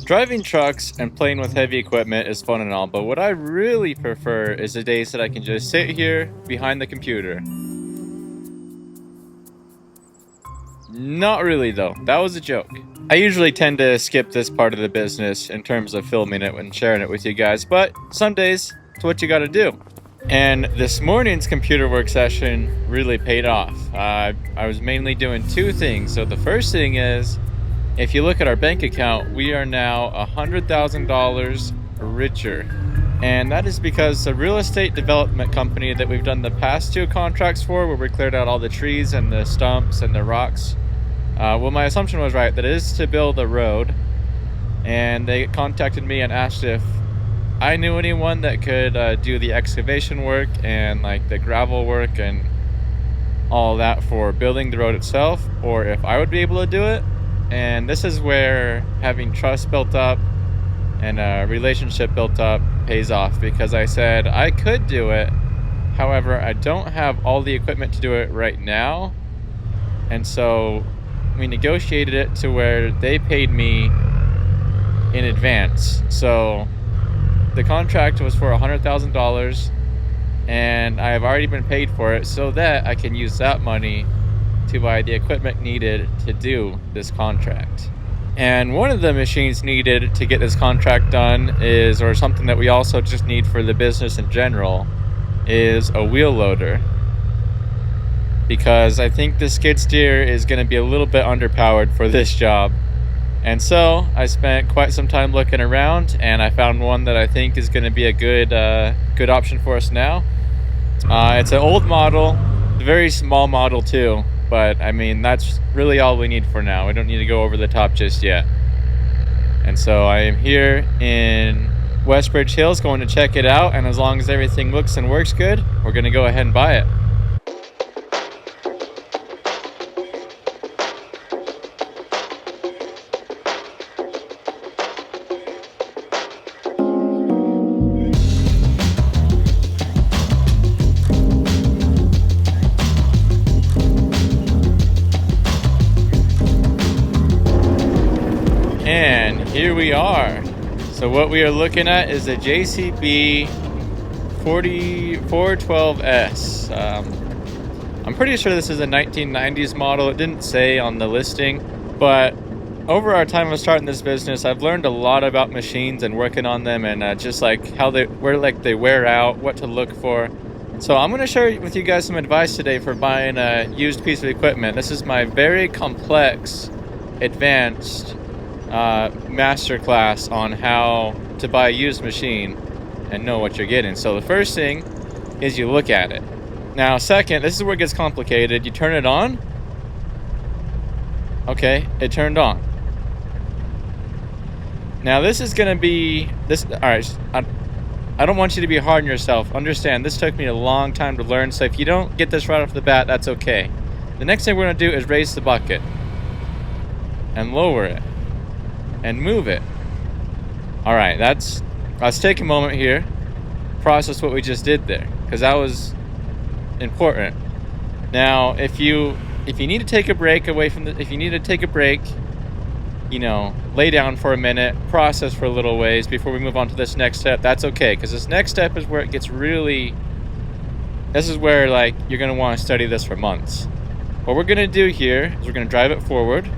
Driving trucks and playing with heavy equipment is fun and all, but what I really prefer is the days that I can just sit here behind the computer. Not really though, that was a joke. I usually tend to skip this part of the business in terms of filming it and sharing it with you guys, but some days it's what you gotta do. And this morning's computer work session really paid off. I was mainly doing two things. So the first thing is, if you look at our bank account, we are now $100,000 richer. And that is because the real estate development company that we've done the past two contracts for, where we cleared out all the trees and the stumps and the rocks, well, my assumption was right, that it is to build a road. And they contacted me and asked if I knew anyone that could do the excavation work and like the gravel work and all that for building the road itself, or if I would be able to do it. And this is where having trust built up and a relationship built up pays off, because I said I could do it. However, I don't have all the equipment to do it right now. And so we negotiated it to where they paid me in advance. So the contract was for $100,000 and I have already been paid for it, so that I can use that money to buy the equipment needed to do this contract. And one of the machines needed to get this contract done is, or something that we also just need for the business in general, is a wheel loader. Because I think the skid steer is going to be a little bit underpowered for this job. And so I spent quite some time looking around, and I found one that I think is going to be a good option for us now. It's an old model, a very small model too, but I mean that's really all we need for now. We don't need to go over the top just yet. And so I am here in Westbridge Hills going to check it out, and as long as everything looks and works good, we're going to go ahead and buy it. And here we are. So what we are looking at is a JCB 412S. I'm pretty sure this is a 1990s model. It didn't say on the listing, but over our time of starting this business, I've learned a lot about machines and working on them, and just like how they wear out, what to look for. So I'm going to share with you guys some advice today for buying a used piece of equipment. This is my very complex, advanced masterclass on how to buy a used machine and know what you're getting. So the first thing is you look at it. Now second, this is where it gets complicated. You turn it on. Okay, it turned on. Now this is going to be this. All right, I don't want you to be hard on yourself. Understand, this took me a long time to learn, so if you don't get this right off the bat, that's okay. The next thing we're going to do is raise the bucket and lower it and move it. All right, let's take a moment here, process what we just did there, because that was important. Now, if you need to take a break you know, lay down for a minute, process for a little ways before we move on to this next step, that's okay, because this next step is where it gets really, this is where like you're going to want to study this for months. What we're going to do here is we're going to drive it forward,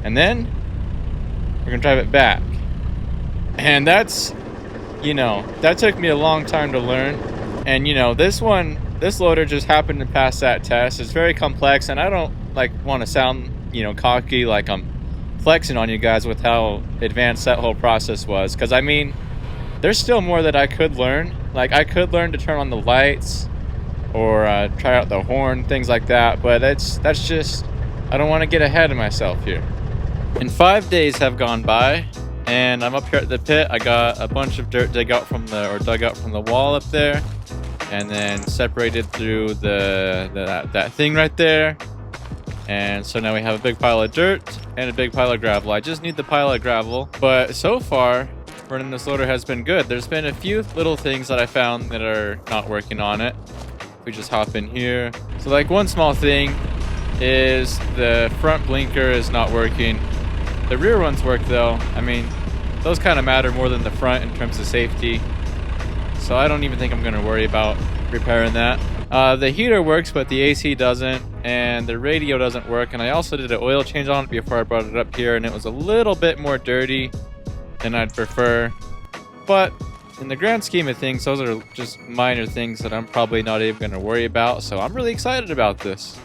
and then we're going to drive it back. And that's, you know, that took me a long time to learn. And you know, this loader just happened to pass that test. It's very complex, and I don't like want to sound, you know, cocky like I'm flexing on you guys with how advanced that whole process was, because I mean there's still more that I could learn. Like I could learn to turn on the lights or try out the horn, things like that, but that's just, I don't want to get ahead of myself here. And 5 days have gone by, and I'm up here at the pit. I got a bunch of dirt dug out from the wall up there, and then separated through that thing right there. And so now we have a big pile of dirt and a big pile of gravel. I just need the pile of gravel, but so far running this loader has been good. There's been a few little things that I found that are not working on it. We just hop in here. So like one small thing is the front blinker is not working. The rear ones work though. I mean, those kind of matter more than the front in terms of safety. So I don't even think I'm going to worry about repairing that. The heater works, but the AC doesn't, and the radio doesn't work. And I also did an oil change on it before I brought it up here, and it was a little bit more dirty than I'd prefer. But in the grand scheme of things, those are just minor things that I'm probably not even going to worry about. So I'm really excited about this.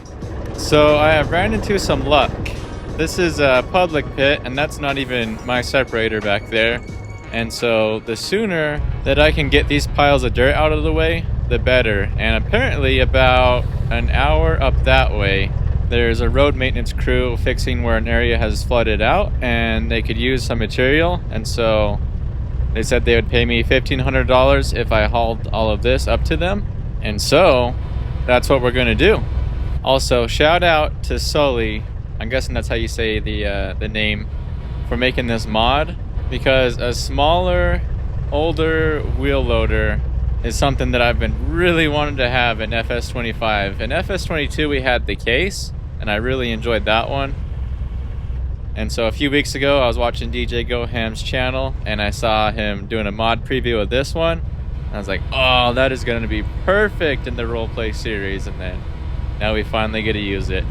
So I have ran into some luck. This is a public pit, and that's not even my separator back there. And so the sooner that I can get these piles of dirt out of the way, the better. And apparently about an hour up that way, there's a road maintenance crew fixing where an area has flooded out, and they could use some material. And so they said they would pay me $1,500 if I hauled all of this up to them. And so that's what we're going to do. Also, shout out to Sully, I'm guessing that's how you say the name, for making this mod. Because a smaller, older wheel loader is something that I've been really wanting to have in FS25. In FS22 we had the case, and I really enjoyed that one. And so a few weeks ago I was watching DJ GoHam's channel, and I saw him doing a mod preview of this one. And I was like, oh, that is going to be perfect in the roleplay series. And then now we finally get to use it.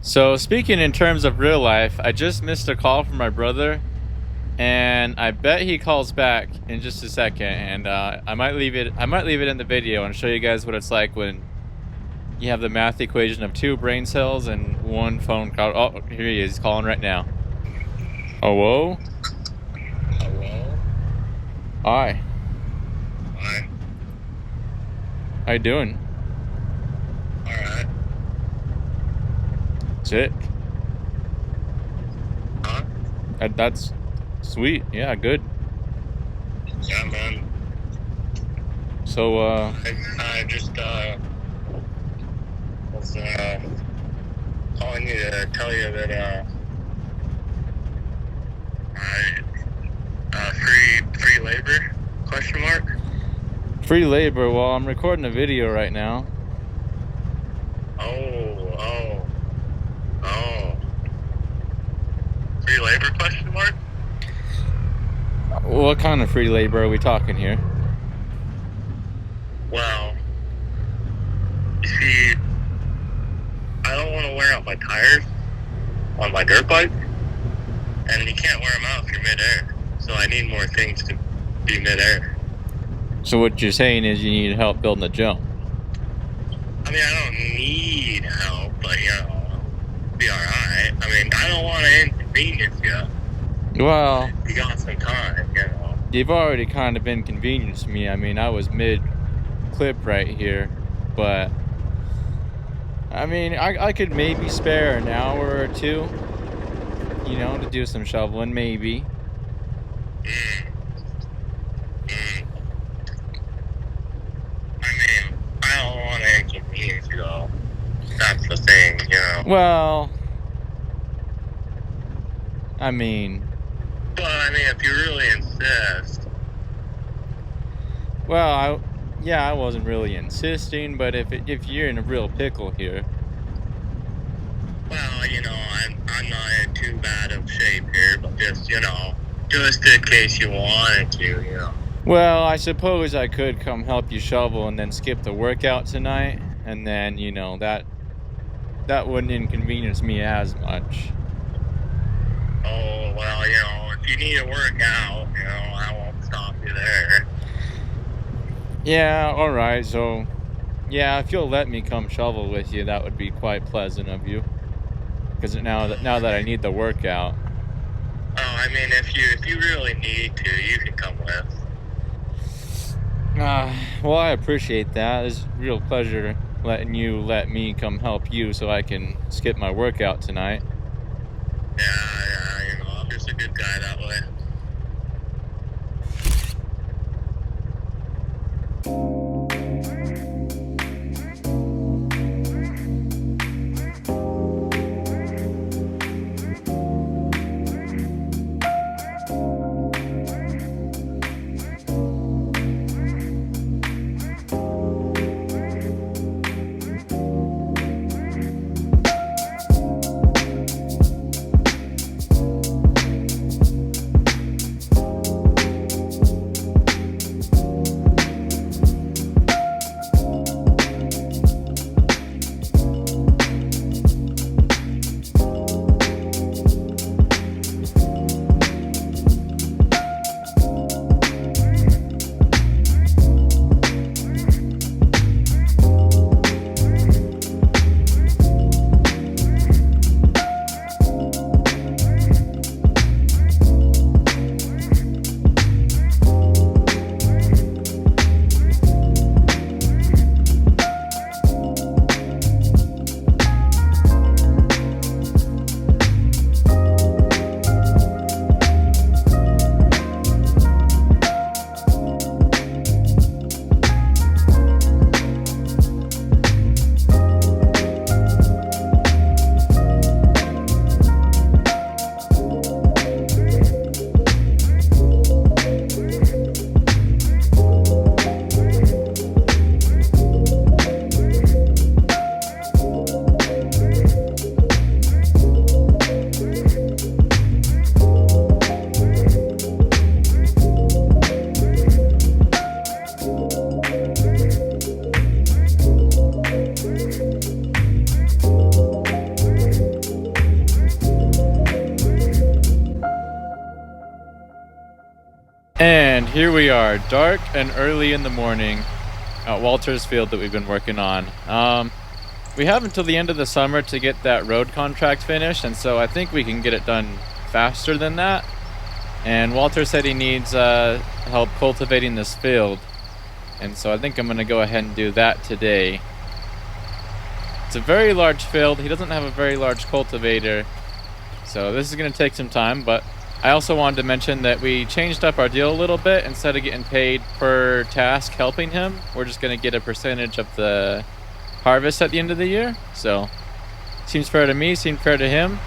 So speaking in terms of real life, I just missed a call from my brother. And I bet he calls back in just a second, and I might leave it in the video and show you guys what it's like when you have the math equation of 2 brain cells and 1 phone call. Oh, here he is, he's calling right now. Hello? Hello? Hi. Hi. How you doing? Alright. Sick. Huh? That's sweet. Yeah, good. Yeah, man. So, I just, was, calling you to tell you that, free labor, question mark? free labor. Well, I'm recording a video right now. Oh. Free labor, question mark? What kind of free labor are we talking here? Well, you see, I don't want to wear out my tires on my dirt bike, and you can't wear them out if you're midair. So I need more things to be midair. So what you're saying is you need help building a jump. I mean, I don't need help, but, you know, be alright. I mean, I don't want to inconvenience you. Well, You got some time, you know. you've already kind of inconvenienced me. I mean, I was mid-clip right here, but I mean, I could maybe spare an hour or two, you know, to do some shoveling, maybe. I mean, I don't want to inconvenience you, though. That's the thing, you know. Well, I mean, But, I mean, if you really insist. well, I wasn't really insisting, but if you're in a real pickle here. Well, you know, I'm not in too bad of shape here, but just, you know, just in case you wanted to, you know. Well, I suppose I could come help you shovel and then skip the workout tonight, and then, you know, that wouldn't inconvenience me as much. Oh, well, you know, if you need to work out, you know, I won't stop you there. Yeah, alright, so yeah, if you'll let me come shovel with you, that would be quite pleasant of you. Because now that I need the workout. Oh, I mean, if you really need to, you can come with. Well, I appreciate that. It's a real pleasure letting you let me come help you so I can skip my workout tonight. Yeah, you know, I'm just a good guy that way. And here we are, dark and early in the morning at Walter's field that we've been working on. We have until the end of the summer to get that road contract finished, and so I think we can get it done faster than that. And Walter said he needs help cultivating this field, and so I think I'm going to go ahead and do that today. It's a very large field. He doesn't have a very large cultivator, so this is going to take some time, but I also wanted to mention that we changed up our deal a little bit. Instead of getting paid per task helping him, we're just going to get a percentage of the harvest at the end of the year. So seems fair to me, seemed fair to him.